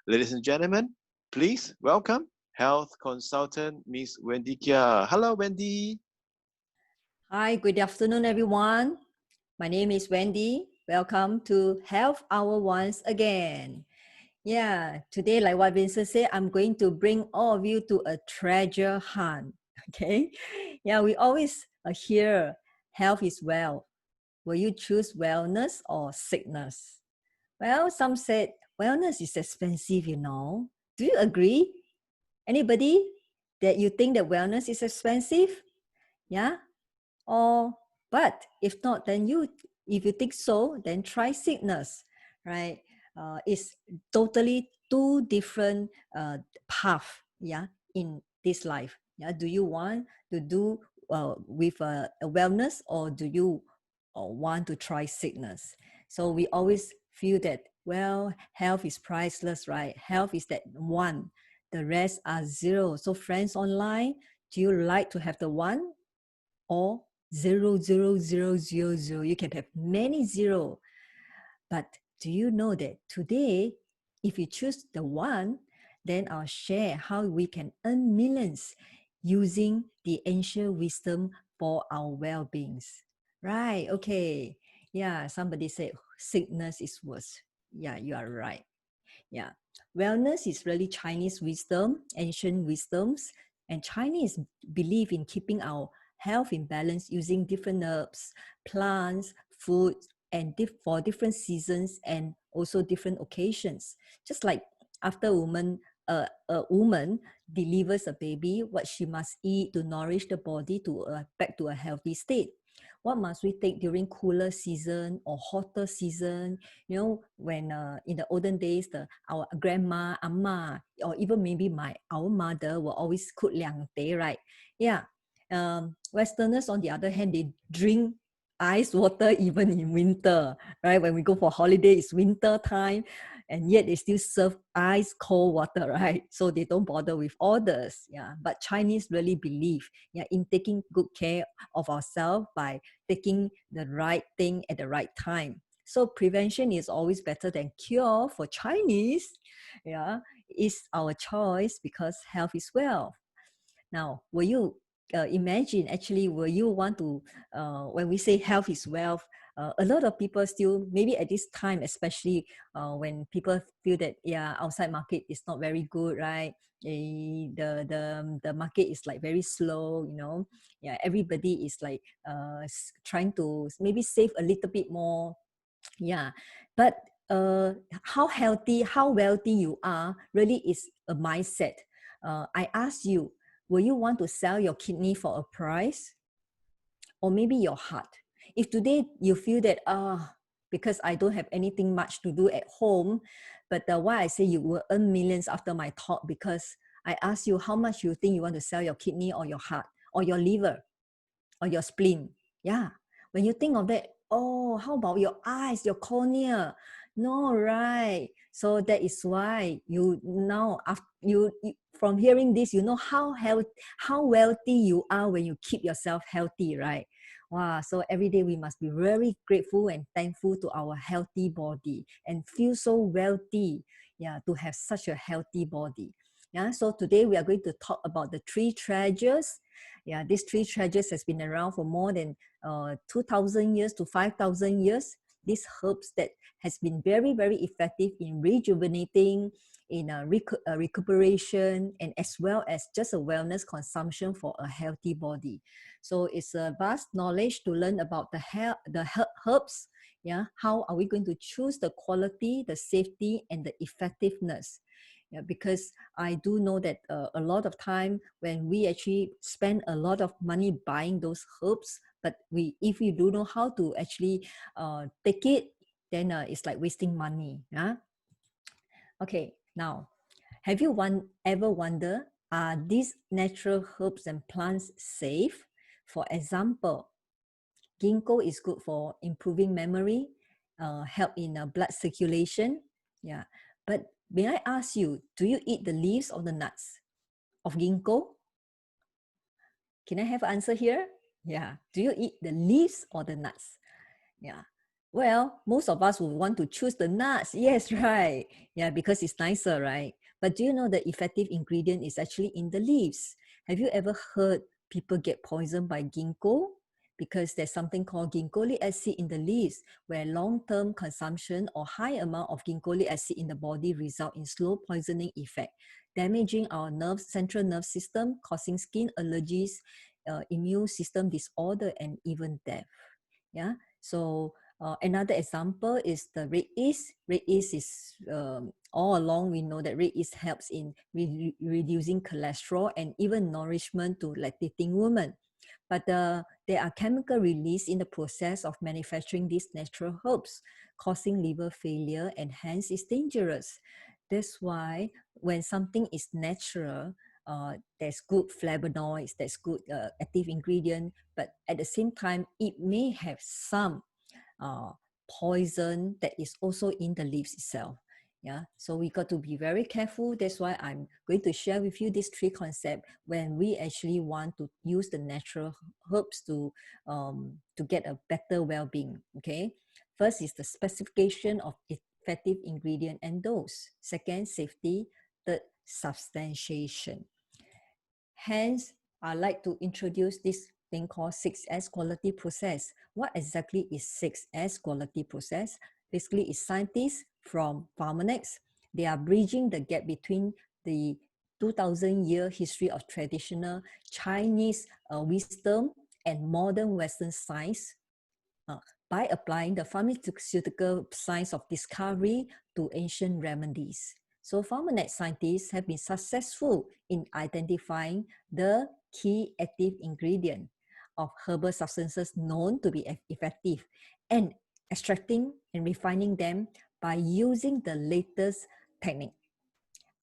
Ladies and gentlemen, please welcome health consultant Miss Wendy Kia. Hello, Wendy. Hi, good afternoon, everyone. My name is Wendy. Welcome to Health Hour once again. Yeah, today, like what Vincent said, I'm going to bring all of you to a treasure hunt. Okay. Yeah, we always hear health is wealth. Will you choose wellness or sickness? Well, some said wellness is expensive, you know. Do you agree? Anybody that you think that wellness is expensive? Yeah. Or, but if not, then if you think so, then try sickness, right? It's totally two different path, yeah, in this life. Yeah, do you want to do with a wellness, or do you want to try sickness? So we always feel that, well, health is priceless, right? Health is that one, the rest are zero. So friends online, do you like to have the one or 0, 0, 0, 0, 0? You can have many zero. But do you know that today, if you choose the one, then I'll share how we can earn millions using the ancient wisdom for our well-beings. Right, okay. Yeah, somebody said sickness is worse. Yeah, you are right. Yeah. Wellness is really Chinese wisdom, ancient wisdoms, and Chinese believe in keeping our health in balance using different herbs, plants, food, and for different seasons and also different occasions. Just like after a woman delivers a baby, what she must eat to nourish the body to back to a healthy state. What must we take during cooler season or hotter season? You know, when in the olden days, our grandma, amma, or even maybe our mother will always cook liang teh, right? Yeah. Westerners, on the other hand, they drink ice water even in winter, right? When we go for holiday, it's winter time, and yet they still serve ice cold water, right? So they don't bother with orders. Yeah. But Chinese really believe, yeah, in taking good care of ourselves by taking the right thing at the right time. So prevention is always better than cure for Chinese. Yeah, is our choice because health is wealth. Now, will you imagine actually, will you want to, when we say health is wealth, a lot of people still, maybe at this time, especially when people feel that, yeah, outside market is not very good, right? The market is like very slow, you know. Yeah, everybody is like trying to maybe save a little bit more. Yeah, but how healthy, how wealthy you are really is a mindset. I ask you, will you want to sell your kidney for a price, or maybe your heart? If today you feel that because I don't have anything much to do at home, but why I say you will earn millions after my talk, because I ask you how much you think you want to sell your kidney or your heart or your liver or your spleen. Yeah. When you think of that, oh, how about your eyes, your cornea? No, right. So that is why you now, after you from hearing this, you know how wealthy you are when you keep yourself healthy, right? Wow. So every day we must be very grateful and thankful to our healthy body and feel so wealthy, yeah, to have such a healthy body. Yeah. So today we are going to talk about the three treasures. Yeah, these three treasures has been around for more than 2,000 years to 5,000 years. These herbs that has been very, very effective in rejuvenating, in recuperation, and as well as just a wellness consumption for a healthy body. So it's a vast knowledge to learn about the herbs. Yeah, how are we going to choose the quality, the safety, and the effectiveness? Yeah, because I do know that a lot of time when we actually spend a lot of money buying those herbs, but if we do know how to actually take it, then it's like wasting money. Yeah. Okay. Now, have you ever wondered, are these natural herbs and plants safe? For example, ginkgo is good for improving memory, help in blood circulation. Yeah. But may I ask you, do you eat the leaves or the nuts of ginkgo? Can I have an answer here? Yeah. Do you eat the leaves or the nuts? Yeah. Well, most of us would want to choose the nuts. Yes, right. Yeah, because it's nicer, right? But do you know the effective ingredient is actually in the leaves? Have you ever heard people get poisoned by ginkgo? Because there's something called ginkgolic acid in the leaves, where long-term consumption or high amount of ginkgolic acid in the body result in slow poisoning effect, damaging our central nerve system, causing skin allergies, immune system disorder, and even death. Yeah. So another example is the red yeast. Red yeast is all along we know that red yeast helps in reducing cholesterol and even nourishment to lactating women. But there are chemical release in the process of manufacturing these natural herbs, causing liver failure, and hence it's dangerous. That's why when something is natural, there's good flavonoids, there's good active ingredient, but at the same time, it may have some uh, poison that is also in the leaves itself. Yeah, so we got to be very careful. That's why I'm going to share with you these three concepts when we actually want to use the natural herbs to get a better well-being. Okay, first is the specification of effective ingredient and dose. Second, safety. Third, substantiation. Hence, I like to introduce this thing called 6S quality process. What exactly is 6S quality process? Basically, it's scientists from Pharmanex. They are bridging the gap between the 2000-year history of traditional Chinese wisdom and modern Western science uh, by applying the pharmaceutical science of discovery to ancient remedies. So Pharmanet scientists have been successful in identifying the key active ingredient of herbal substances known to be effective and extracting and refining them by using the latest technique.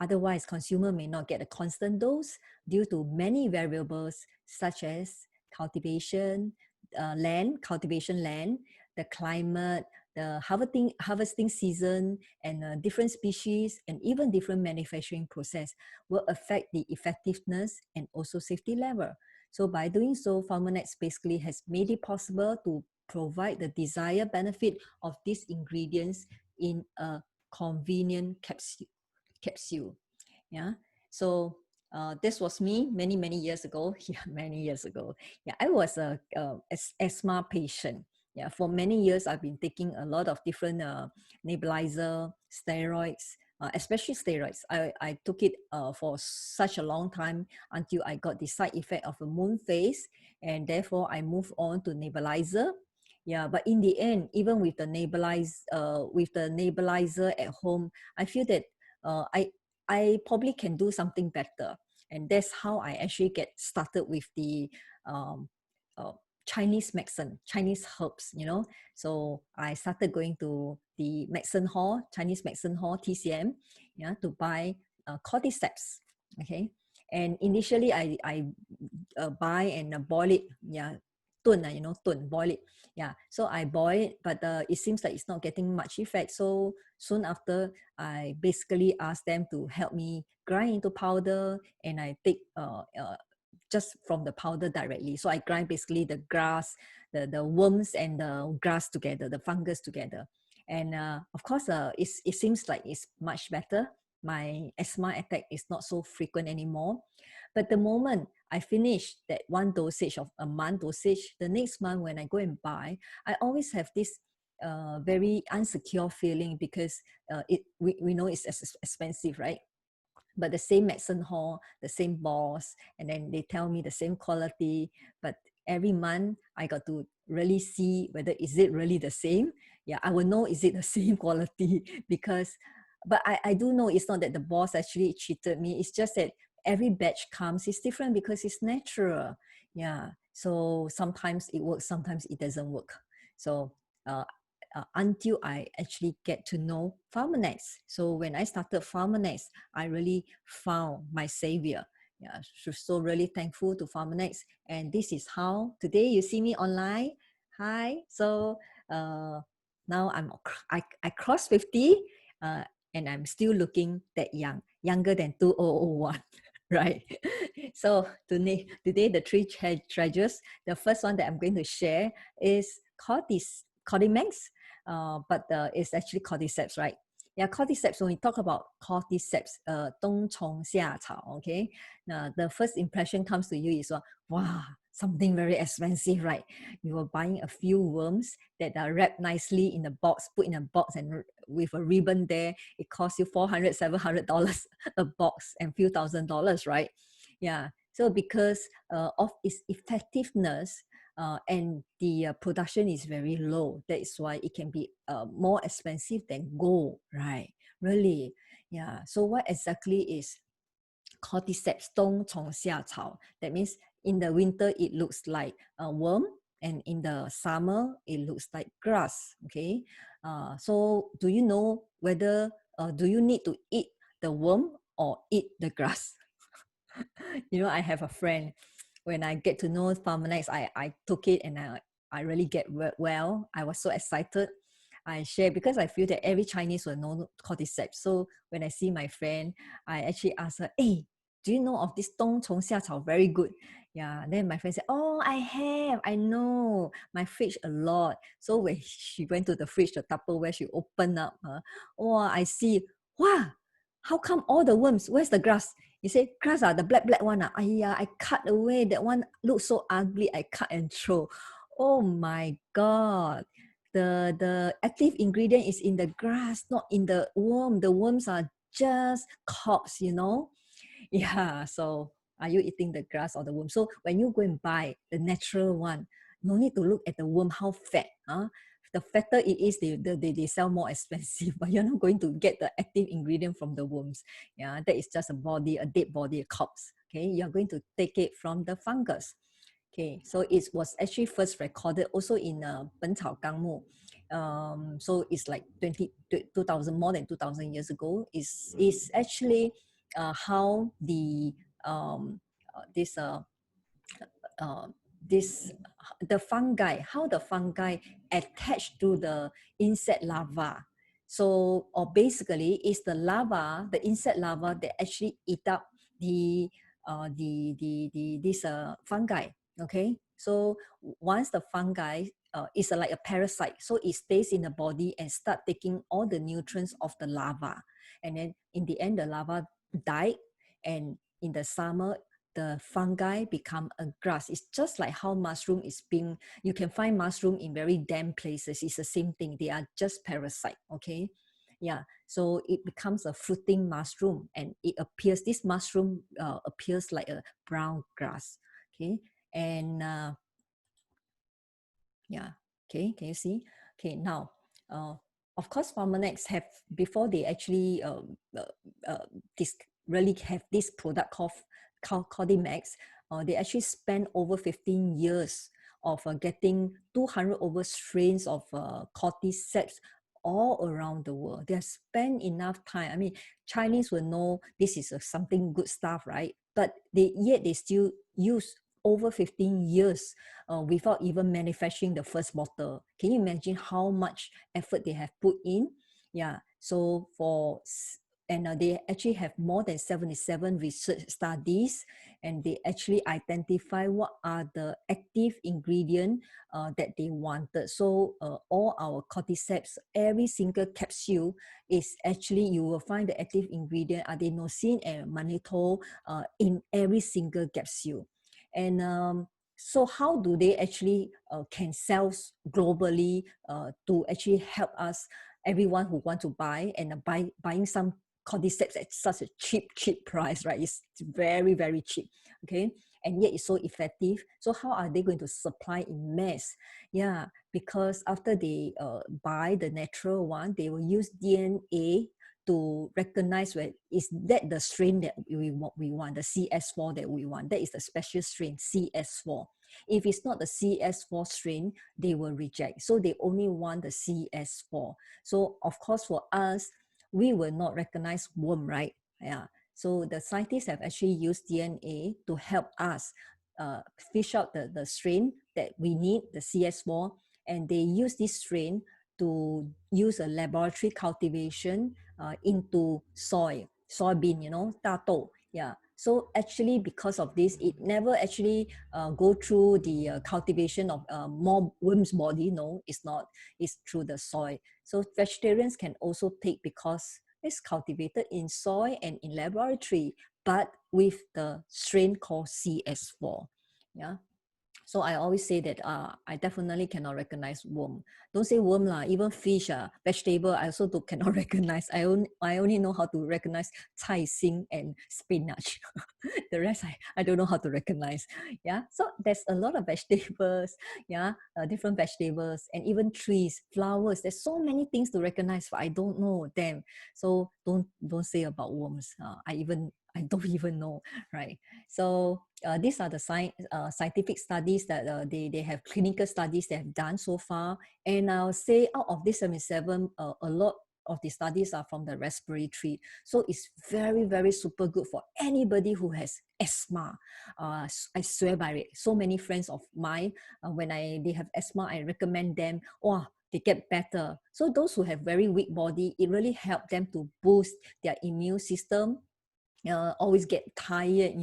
Otherwise, consumer may not get a constant dose due to many variables such as cultivation land, the climate, the harvesting season, and different species and even different manufacturing process will affect the effectiveness and also safety level. So by doing so, Pharmanex basically has made it possible to provide the desired benefit of these ingredients in a convenient capsule. Yeah. So this was me many years ago. Yeah, many years ago. Yeah, I was a asthma patient. Yeah, for many years I've been taking a lot of different nebulizer, steroids, especially steroids. I took it for such a long time until I got the side effect of a moon phase, and therefore I moved on to nebulizer. Yeah, but in the end, even with the nebulizer at home, I feel that I probably can do something better. And that's how I actually get started with the um, uh, Chinese medicine, Chinese herbs, you know. So I started going to the medicine hall, Chinese medicine hall, TCM, yeah, to buy cordyceps, okay. And initially I buy and boil it, yeah, boil it. Yeah, so I boil it, but it seems like it's not getting much effect. So soon after, I basically asked them to help me grind into powder, and I take just from the powder directly. So I grind basically the grass, the worms and the grass together, the fungus together. And of course, it seems like it's much better. My asthma attack is not so frequent anymore. But the moment I finish that one dosage of a month dosage, the next month when I go and buy, I always have this very insecure feeling because we know it's expensive, right? But the same medicine hall, the same boss, and then they tell me the same quality. But every month I got to really see whether is it really the same. Yeah, I will know is it the same quality because, but I do know it's not that the boss actually cheated me. It's just that every batch comes, it's different because it's natural. Yeah. So sometimes it works, sometimes it doesn't work. So uh, until I actually get to know Pharmanex. So when I started Pharmanex, I really found my savior. Yeah, so really thankful to Pharmanex. And this is how today you see me online. Hi. So now I crossed 50 uh, and I'm still looking that young, younger than 2001. Right. So today the three treasures. The first one that I'm going to share is called this CordyMax. but it's actually cordyceps, right? Yeah, cordyceps, when we talk about cordyceps, 冬虫夏草, okay? Now, the first impression comes to you is, wow, something very expensive, right? You were buying a few worms that are wrapped nicely in a box, put in a box and with a ribbon there. It costs you $400, $700 a box and few $1,000s, right? Yeah, so because of its effectiveness, and the production is very low. That is why it can be more expensive than gold, right? Really, yeah. So what exactly is cordyceps 冬虫夏草? That means in the winter it looks like a worm, and in the summer it looks like grass. Okay. So do you know whether do you need to eat the worm or eat the grass? You know, I have a friend, when I get to know CordyMax, I took it and I really get well. I was so excited. I share because I feel that every Chinese will know cordyceps. So when I see my friend, I actually ask her, hey, do you know of this 冬虫夏草? Very good. Yeah. Then my friend said, oh, I know. My fridge a lot. So when she went to the fridge, the Tupperware, she opened up. Oh, I see. Wow, how come all the worms? Where's the grass? You say, grass, the black one. I cut away. That one looks so ugly. I cut and throw. Oh my God. The active ingredient is in the grass, not in the worm. The worms are just corpse, you know? Yeah, so are you eating the grass or the worm? So when you go and buy the natural one, no need to look at the worm, how fat. The fatter it is, they sell more expensive, but you're not going to get the active ingredient from the worms. Yeah, that is just a body, a dead body, a corpse. Okay, you're going to take it from the fungus. Okay, so it was actually first recorded also in 本草纲目. So it's like 2000, more than 2000 years ago. Is actually how the this uh, this the fungi, how the fungi attach to the insect larva. So, or basically, it's the larva, the insect larva that actually eat up the this fungi. Okay, so once the fungi is like a parasite, so it stays in the body and start taking all the nutrients of the larva, and then in the end, the larva died, and in the summer the fungi become a grass. It's just like how mushroom is being, you can find mushroom in very damp places. It's the same thing. They are just parasite, okay? Yeah, so it becomes a fruiting mushroom, and it appears, this mushroom appears like a brown grass, okay? And yeah, okay, can you see? Okay, now, of course, CordyMax have, before they actually this really have this product called CordyMax, they actually spent over 15 years of getting 200 over strains of cordyceps all around the world. They have spent enough time. I mean, Chinese will know this is something good stuff, right? But yet they still use over 15 years without even manufacturing the first bottle. Can you imagine how much effort they have put in? Yeah, so and they actually have more than 77 research studies, and they actually identify what are the active ingredient that they wanted. So all our cordyceps, every single capsule is actually, you will find the active ingredient adenosine and mannitol in every single capsule. And so how do they actually can sell globally to actually help us, everyone who want to buy, and buying some cordyceps at such a cheap price, right? It's very, very cheap, okay? And yet it's so effective. So how are they going to supply in mass? Yeah, because after they buy the natural one, they will use DNA to recognize where is that the strain that we want, the CS4 that we want. That is the special strain, CS4. If it's not the CS4 strain, they will reject. So they only want the CS4. So of course for us, we will not recognize worm, right? Yeah. So the scientists have actually used DNA to help us fish out the strain that we need, the CS4, and they use this strain to use a laboratory cultivation into soybean, 大豆, yeah, So actually, because of this, it never actually go through the cultivation of more worms body. No, it's not. It's through the soil. So vegetarians can also take because it's cultivated in soil and in laboratory, but with the strain called CS4. Yeah. So I always say that I definitely cannot recognize worm. Don't say worm lah, even fish, vegetable, I also cannot recognize. I only know how to recognize cai xing and spinach. The rest I don't know how to recognize. Yeah, so there's a lot of vegetables, yeah, different vegetables and even trees, flowers. There's so many things to recognize, but I don't know them. So don't say about worms. I don't even know, right? So these are the scientific studies that they have clinical studies they have done so far. And I'll say out of this 77, a lot of the studies are from the respiratory. So it's very, very super good for anybody who has asthma. I swear by it. So many friends of mine, when they have asthma, I recommend them. Oh, they get better. So those who have very weak body, it really helps them to boost their immune system. Always get tired,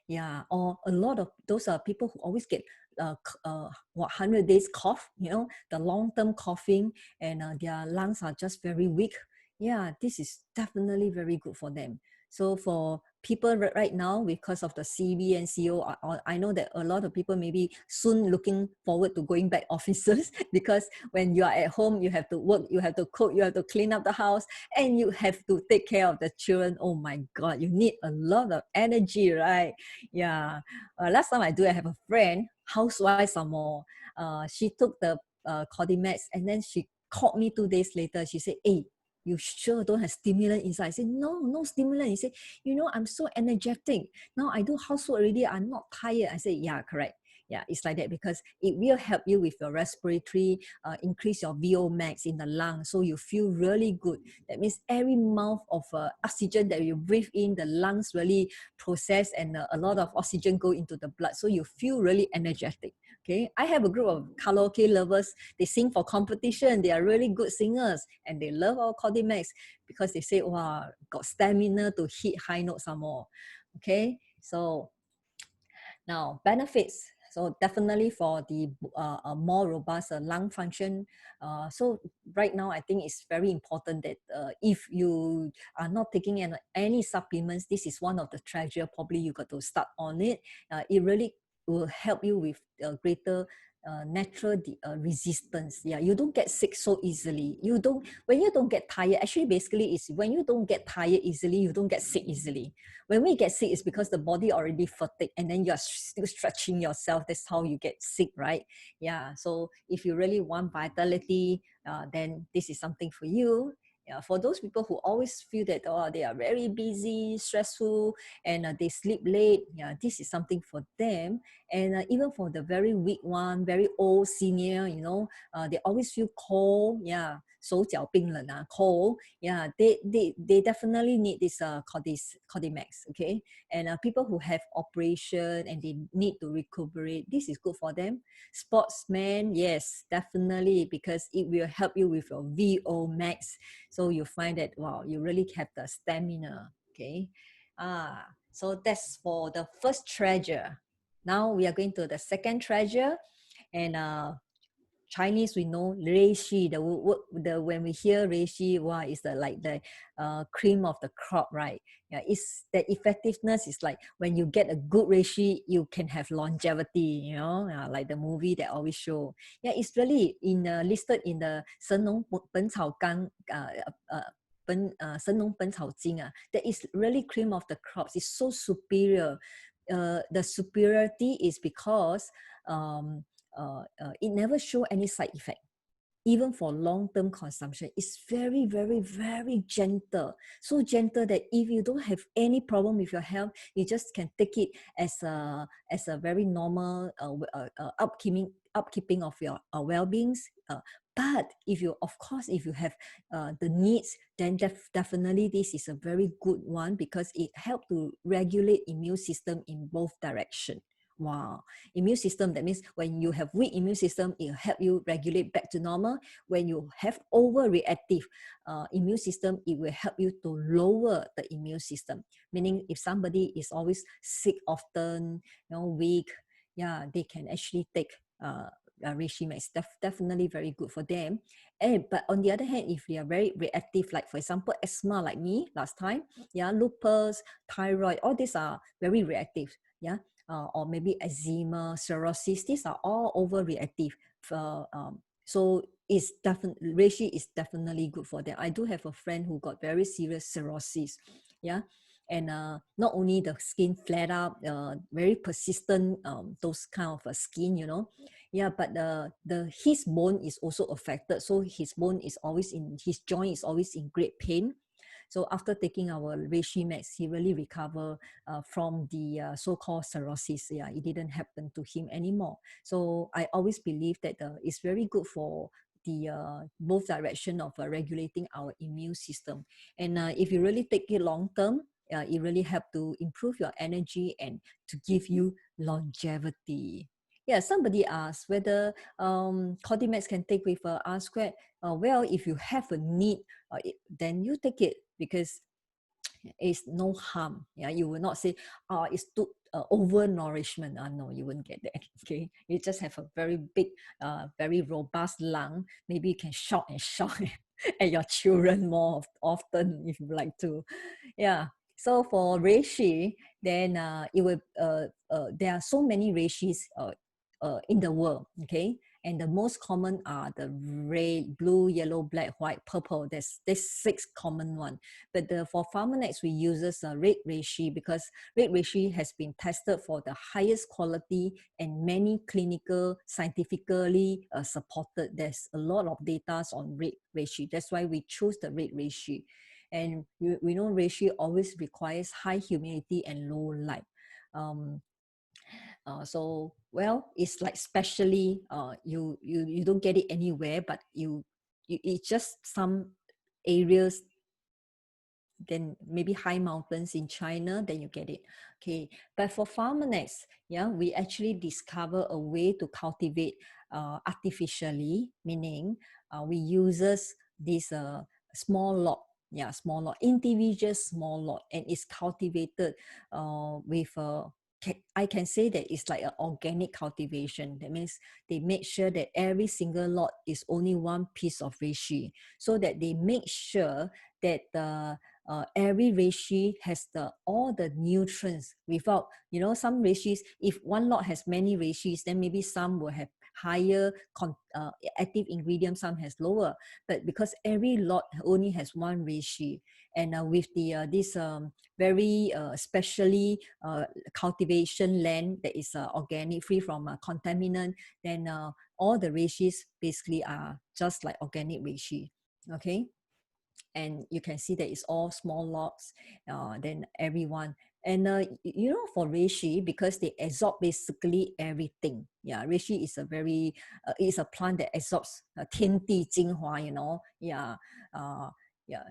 yeah, or a lot of those are people who always get 100 days cough, the long-term coughing, and their lungs are just very weak. Yeah, this is definitely very good for them. So for people right now, because of the CB and CO, I know that a lot of people maybe soon looking forward to going back offices because when you are at home, you have to work, you have to cook, you have to clean up the house, and you have to take care of the children. Oh my God, you need a lot of energy, right? Yeah. Last time I have a friend, housewife some more. She took the CordyMax and then she called me 2 days later. She said, "Hey, you sure don't have stimulant inside?" I said, "No, no stimulant." He said, "I'm so energetic. Now I do housework already. I'm not tired." I said, "Yeah, correct. Yeah, it's like that because it will help you with your respiratory, increase your VO max in the lung, so you feel really good. That means every mouth of oxygen that you breathe in, the lungs really process and a lot of oxygen go into the blood, so you feel really energetic." Okay, I have a group of karaoke lovers. They sing for competition. They are really good singers and they love our CordyMax because they say, wow, got stamina to hit high notes some more. Okay, so now, benefits. So definitely for the more robust lung function. So right now, I think it's very important that if you are not taking any supplements, this is one of the treasure. Probably you got to start on it. It really will help you with greater natural resistance. Yeah, you don't get sick so easily. When you don't get tired, actually basically is when you don't get tired easily, you don't get sick easily. When we get sick, it's because the body already fatigued and then you're still stretching yourself. That's how you get sick, right? Yeah. So if you really want vitality, then this is something for you. Yeah, for those people who always feel that they are very busy, stressful, and they sleep late, yeah, this is something for them. And even for the very weak one, very old senior, they always feel cold, yeah, 手脚冰冷 cold, yeah, they definitely need this CordyMax, okay? And people who have operation and they need to recuperate, this is good for them. Sportsmen, yes, definitely, because it will help you with your VO max. So you find that, wow, you really have the stamina, okay? So that's for the first treasure. Now we are going to the second treasure, and Chinese we know reishi. When we hear reishi, wow, it's like the cream of the crop, right? Yeah, it's the effectiveness is like when you get a good reishi, you can have longevity. Like the movie that always show. Yeah, it's really listed in the 神农本草纲神农本草经 that is really cream of the crops. It's so superior. The superiority is because it never show any side effect. Even for long-term consumption, it's very, very, very gentle. So gentle that if you don't have any problem with your health, you just can take it as a very normal upkeeping of your well-beings. But if you have the needs, then definitely this is a very good one because it helps to regulate immune system in both direction. Wow. Immune system, that means when you have weak immune system, it will help you regulate back to normal. When you have overreactive immune system, it will help you to lower the immune system. Meaning if somebody is always sick often, weak, yeah, they can actually take ReishiMax. Definitely very good for them. But on the other hand, if they are very reactive, like for example, asthma like me last time, yeah, lupus, thyroid, all these are very reactive, yeah, or maybe eczema, cirrhosis, these are all overreactive. So it's definitely, reishi is definitely good for them. I do have a friend who got very serious cirrhosis, yeah, and not only the skin flared up, very persistent, those kind of skin, yeah, but his bone is also affected. So his bone is always in, his joint is always in great pain. So after taking our ReishiMax, he really recovered from the so-called cirrhosis. Yeah, it didn't happen to him anymore. So I always believe that it's very good for the both direction of regulating our immune system. And if you really take it long term, it really help to improve your energy and to give you longevity. Yeah, somebody asked whether CordyMax can take with R squared. Well, if you have a need, then you take it, because it's no harm. Yeah, you will not say, it's too over nourishment. No, you won't get that. Okay, you just have a very big, very robust lung. Maybe you can shout and shout at your children more often if you like to. Yeah. So for reishi, then it will. There are so many reishis in the world. Okay, and the most common are the red, blue, yellow, black, white, purple. There's 6 common one. But for Pharmanex, we uses red reishi, because red reishi has been tested for the highest quality and many clinical, scientifically supported. There's a lot of data on red reishi. That's why we choose the red reishi. And we know reishi always requires high humidity and low light. So well, it's like specially you don't get it anywhere, but it's just some areas, then maybe high mountains in China, then you get it. Okay, but for Pharmanex, yeah, we actually discover a way to cultivate artificially, meaning we uses this small lot, yeah, small lot, individual small lot, and it's cultivated with I can say that it's like an organic cultivation. That means they make sure that every single lot is only one piece of reishi, so that they make sure that every reishi has all the nutrients without, some reishis, if one lot has many reishis, then maybe some will have higher active ingredients, some has lower. But because every lot only has one reishi, and with the this very specially cultivation land that is organic, free from contaminant, then all the reishis basically are just like organic reishi. Okay, and you can see that it's all small lots, then everyone. And for reishi, because they absorb basically everything. Yeah, reishi is a very it's a plant that absorbs 天地精华, yeah, yeah.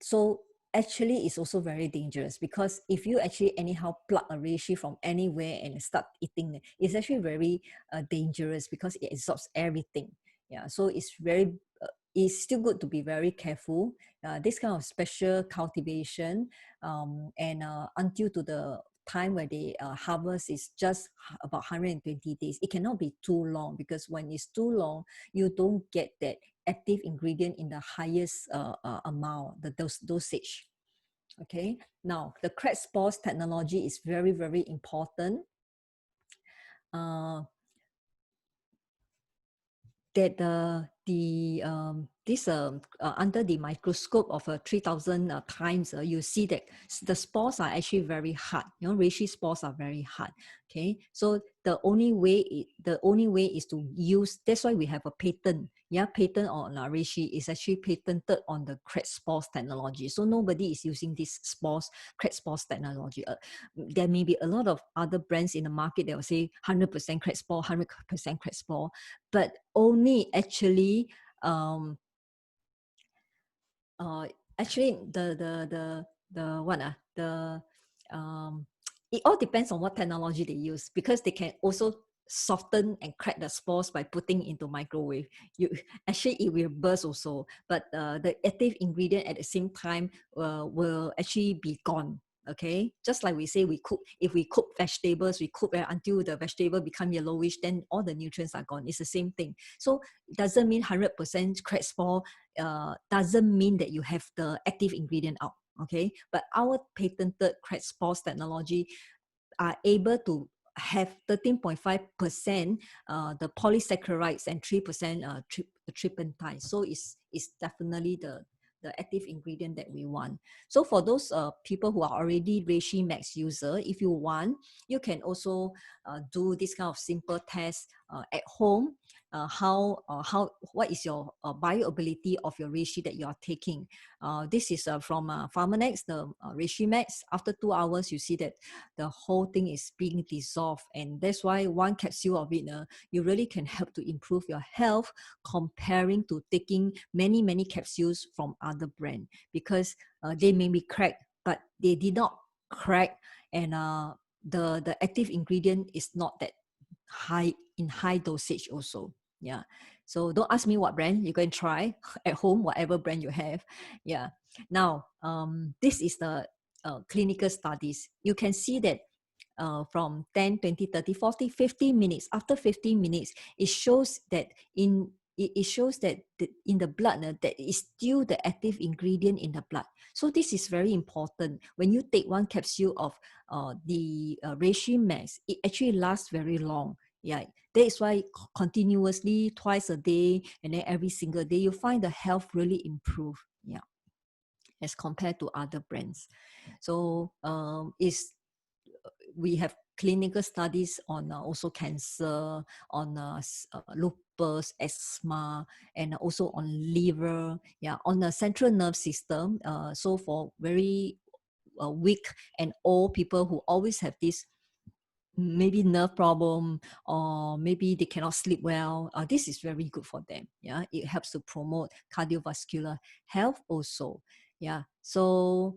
So actually it's also very dangerous, because if you actually anyhow pluck a reishi from anywhere and start eating, it's actually very dangerous, because it absorbs everything. Yeah, so it's still good to be very careful. This kind of special cultivation, and until to the time where they harvest is just about 120 days. It cannot be too long, because when it's too long, you don't get that active ingredient in the highest amount, the dosage. Okay, now the crack spores technology is very, very important. That under the microscope of 3,000 times, you see that the spores are actually very hard. Reishi spores are very hard. Okay, so the only way is to use. That's why we have a patent. Yeah, patent on reishi is actually patented on the crack spores technology. So nobody is using this crack spores technology. There may be a lot of other brands in the market that will say 100% crack spore, 100% crack spore, but only actually actually the what the it all depends on what technology they use, because they can also soften and crack the spores by putting into microwave. You actually, it will burst also, but the active ingredient at the same time will actually be gone. Okay, just like we say, we cook, if we cook vegetables, we cook until the vegetable become yellowish, then all the nutrients are gone. It's the same thing. So it doesn't mean 100% crack spore, doesn't mean that you have the active ingredient out. Okay, but our patented crack spores technology are able to have 13.5% the polysaccharides and 3% tryptophan. So it's definitely the active ingredient that we want. So for those people who are already ReishiMax user, if you want, you can also do this kind of simple test at home. What is your bioavailability of your reishi that you are taking? This is from Pharmanex, the ReishiMax. After 2 hours, you see that the whole thing is being dissolved, and that's why one capsule of it, you really can help to improve your health comparing to taking many capsules from other brand, because they may be cracked, but they did not crack, and the active ingredient is not that high dosage also. Yeah, so don't ask me what brand. You go and try at home, whatever brand you have. Yeah. Now this is the clinical studies. You can see that from 10, 20, 30, 40, 50 minutes. After 15 minutes, it shows that it shows that in the blood, there is still the active ingredient in the blood. So this is very important. When you take one capsule of the ReishiMax, it actually lasts very long. Yeah, that is why continuously, twice a day, and then every single day, you find the health really improve. Yeah, as compared to other brands. So we have clinical studies on also cancer, on lupus, asthma, and also on liver, yeah, on the central nerve system. So for very weak and old people who always have this maybe nerve problem, or maybe they cannot sleep well, this is very good for them. Yeah, it helps to promote cardiovascular health also. Yeah, so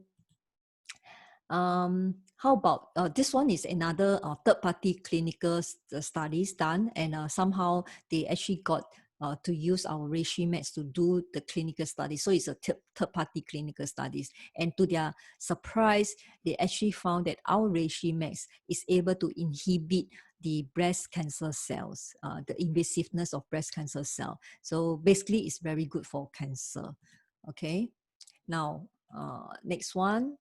how about this one is another third-party clinical studies done, and somehow they actually got to use our ReishiMax to do the clinical study. So it's a third-party clinical studies, and to their surprise, they actually found that our ReishiMax is able to inhibit the breast cancer cells, the invasiveness of breast cancer cell. So basically, it's very good for cancer. Okay, now next one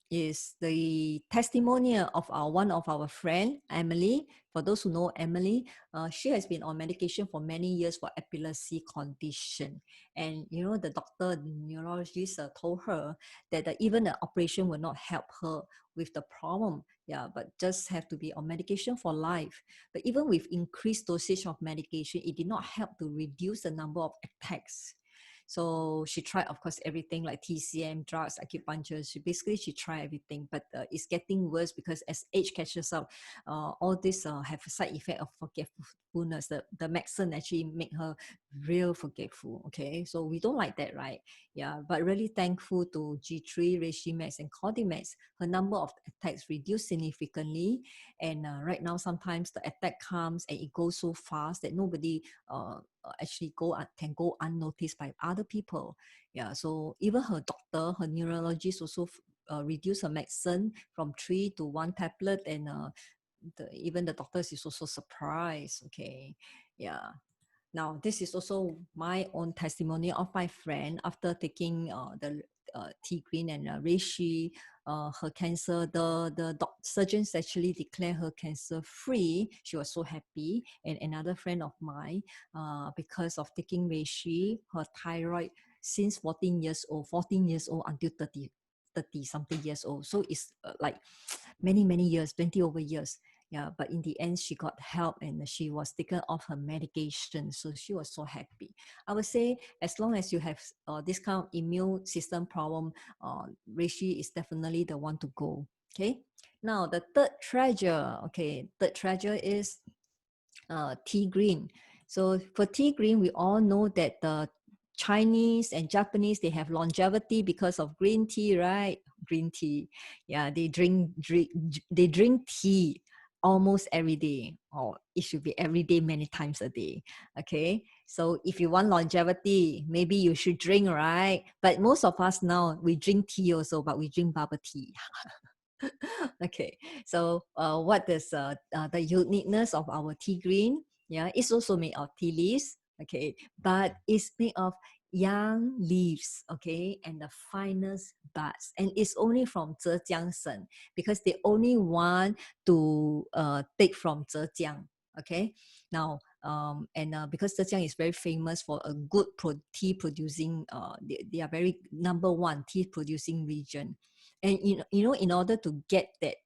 is the testimonial of one of our friend, Emily. For those who know Emily, she has been on medication for many years for epilepsy condition. And you know, the doctor, the neurologist told her that even the operation will not help her with the problem. Yeah, but just have to be on medication for life. But even with increased dosage of medication, it did not help to reduce the number of attacks. So she tried, of course, everything like TCM, drugs, acupuncture. She tried everything, but it's getting worse because as age catches up, all this have a side effect of forgetfulness. The medicine actually make her real forgetful. Okay, so we don't like that, right? Yeah, but really thankful to G3, ReishiMax, and CordyMax. Her number of attacks reduced significantly, and right now sometimes the attack comes and it goes so fast that nobody actually can go unnoticed by other people. Yeah, so even her doctor, her neurologist also reduce her medicine from 3 to 1 tablet, and even the doctors is also surprised. Okay, yeah. Now, this is also my own testimony of my friend after taking the Tegreen and Reishi, her cancer, the surgeons actually declare her cancer free. She was so happy. And another friend of mine, because of taking Reishi, her thyroid since 14 years old until 30 something years old. So it's like many years, 20 over years. Yeah, but in the end, she got help and she was taken off her medication. So she was so happy. I would say, as long as you have this kind of immune system problem, reishi is definitely the one to go. Okay. Now, the third treasure. Okay, third treasure is Tegreen. So for Tegreen, we all know that the Chinese and Japanese, they have longevity because of green tea, right? green tea. Yeah, they drink tea almost every day, or it should be every day, many times a day. Okay, so if you want longevity, maybe you should drink, right? But most of us now, we drink tea also, but we drink bubble tea. Okay, so what is the uniqueness of our tea green? Yeah, it's also made of tea leaves. Okay, but it's made of young leaves. Okay, and the finest buds, and it's only from Zhejiang Shen, because they only want to take from Zhejiang. Okay, now because Zhejiang is very famous for a good tea producing, they are very number one tea producing region. And in order to get that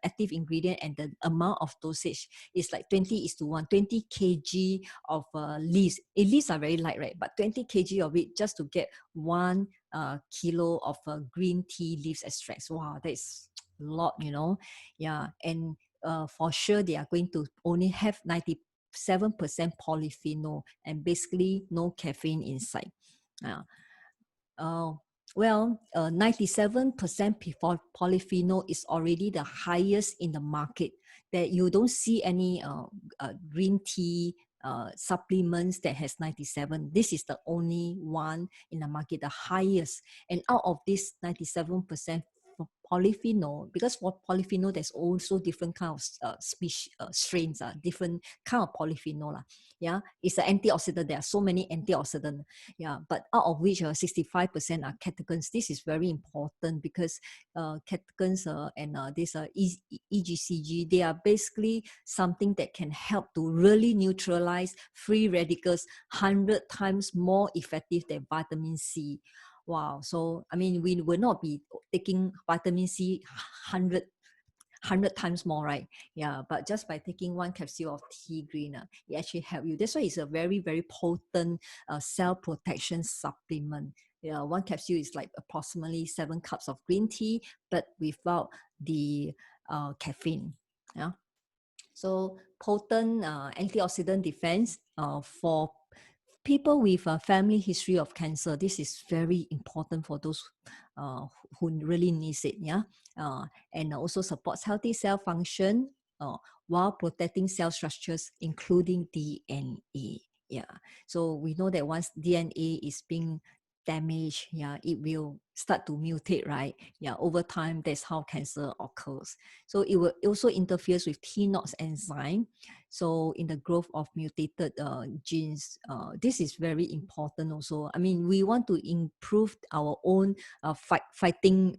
active ingredient and the amount of dosage is like 20:1, 20 kg of leaves. Leaves are very light, right? But 20 kg of it just to get 1 kilo of green tea leaves extracts. Wow, that is a lot, Yeah, and for sure they are going to only have 97% polyphenol and basically no caffeine inside. Yeah. Uh, 97% polyphenol is already the highest in the market. That you don't see any green tea supplements that has 97. This is the only one in the market, the highest. And out of this 97% polyphenol, because for polyphenol there's also different kind of species, strains, different kind of polyphenol. Yeah, it's an antioxidant. There are so many antioxidants. Yeah, but out of which 65% are catechins. This is very important because catechins and this EGCG, they are basically something that can help to really neutralize free radicals 100 times more effective than vitamin C. Wow. So, I mean, we will not be taking vitamin C 100 times more, right? Yeah, but just by taking one capsule of tea green, it actually helps you. That's why it's a very, very potent cell protection supplement. Yeah, one capsule is like approximately 7 cups of green tea, but without the caffeine. Yeah. So potent antioxidant defense for people with a family history of cancer. This is very important for those who really needs it. Yeah, and also supports healthy cell function while protecting cell structures, including DNA. Yeah, so we know that once DNA is being damaged, yeah, it will start to mutate, right? Yeah, over time, that's how cancer occurs. So it will also interferes with TNOX enzyme. So in the growth of mutated genes, this is very important also. I mean, we want to improve our own fighting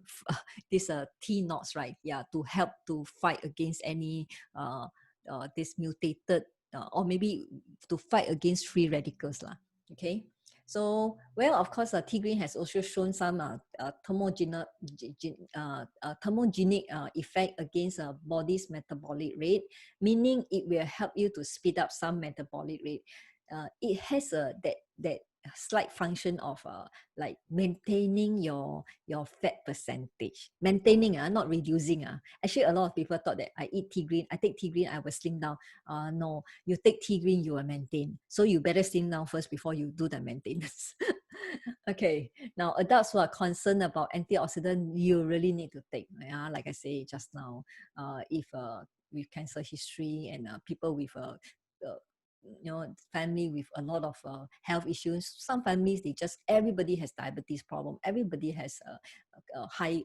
this TNOX, right? Yeah, to help to fight against any this mutated or maybe to fight against free radicals lah. Okay. So, well, of course, Tegreen has also shown some thermogenic effect against body's metabolic rate, meaning it will help you to speed up some metabolic rate. It has that slight function of like maintaining your fat percentage, maintaining, not reducing. Actually, a lot of people thought that I take tea green, I will slim down. No, you take tea green, you will maintain. So you better slim down first before you do the maintenance. Okay, now adults who are concerned about antioxidant, you really need to take. Like I say just now, if with cancer history and people with family with a lot of health issues. Some families, everybody has diabetes problem. Everybody has high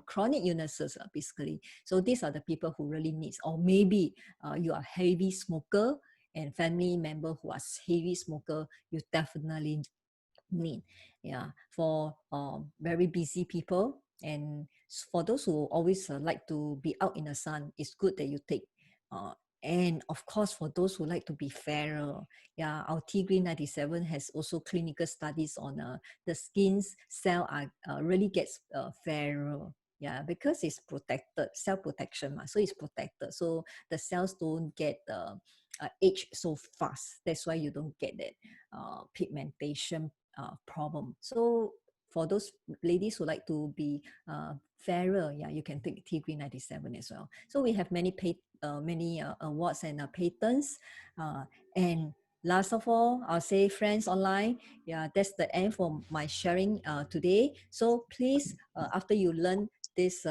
chronic illnesses, basically. So these are the people who really needs. Or maybe you are heavy smoker and family member who are heavy smoker, you definitely need. Yeah, for very busy people and for those who always like to be out in the sun, it's good that you take. And of course, for those who like to be fairer, yeah, our Tea Green 97 has also clinical studies on the skin's cell are really gets fairer. Yeah, because it's protected, cell protection, so it's protected. So the cells don't get age so fast. That's why you don't get that pigmentation problem. So for those ladies who like to be fairer, yeah, you can take Tea Green 97 as well. So we have many awards and patents, and last of all, I'll say friends online. Yeah, that's the end for my sharing today. So please, after you learn this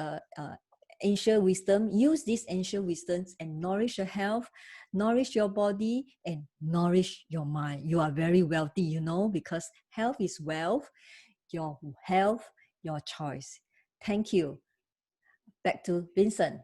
ancient wisdom, use these ancient wisdoms and nourish your health, nourish your body, and nourish your mind. You are very wealthy, you know, because health is wealth. Your health, your choice. Thank you. Back to Vincent.